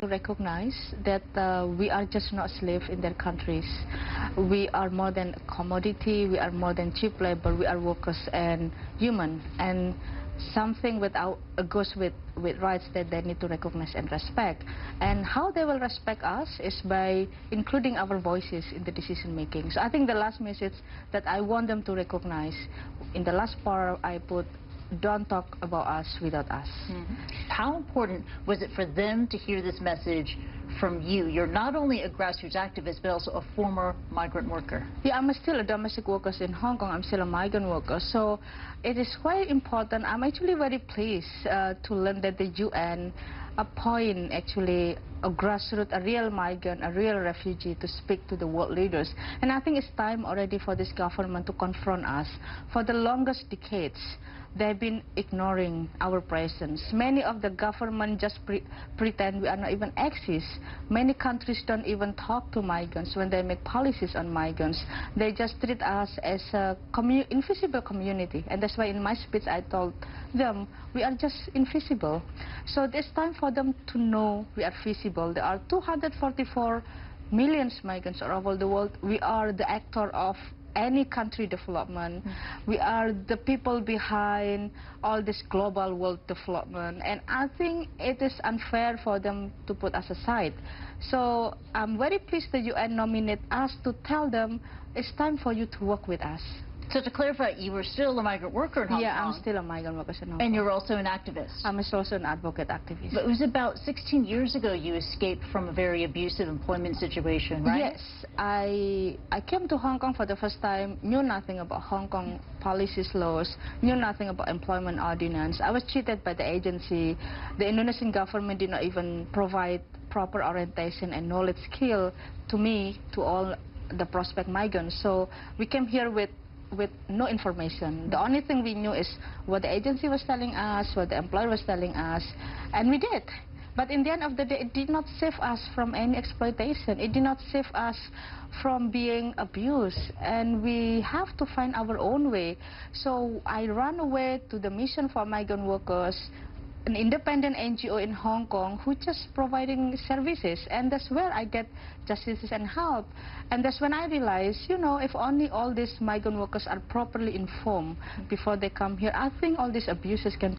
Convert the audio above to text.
to recognize that we are just not slaves in their countries. We are more than a commodity, we are more than cheap labor, we are workers and human. And something goes with rights that they need to recognize and respect. And how they will respect us is by including our voices in the decision making. So I think the last message that I want them to recognize, in the last part I put, don't talk about us without us. Mm-hmm. How important was it for them to hear this message from you? You're not only a grassroots activist, but also a former migrant worker. Yeah, I'm still a domestic worker in Hong Kong. I'm still a migrant worker. So it is quite important. I'm actually very pleased to learn that the UN appoint actually a grassroots, a real migrant, a real refugee to speak to the world leaders. And I think it's time already for this government to confront us. For the longest decades, they've been ignoring our presence. Many of the government just pretend we are not even exist. Many countries don't even talk to migrants when they make policies on migrants. They just treat us as a invisible community. And that's why in my speech I told them we are just invisible. So it's time for them to know we are visible. There are 244 million migrants all over the world. We are the actor of any country development. We are the people behind all this global world development, and I think it is unfair for them to put us aside. So I'm very pleased the UN nominate us to tell them it's time for you to work with us. So to clarify, you were still a migrant worker in Hong Kong? Yeah, I'm still a migrant worker in Hong Kong. And you're also an activist? I'm also an advocate activist. But it was about 16 years ago you escaped from a very abusive employment situation, right? Yes, I came to Hong Kong for the first time, knew nothing about Hong Kong policies, laws, knew nothing about employment ordinance. I was cheated by the agency. The Indonesian government did not even provide proper orientation and knowledge skill to me, to all the prospect migrants. So we came here with no information. The only thing we knew is what the agency was telling us, what the employer was telling us, and we did. But in the end of the day, it did not save us from any exploitation. It did not save us from being abused, and we have to find our own way. So I ran away to the Mission for Migrant Workers, an independent NGO in Hong Kong who just providing services, and that's where I get justice and help. And that's when I realized, you know, if only all these migrant workers are properly informed before they come here, I think all these abuses can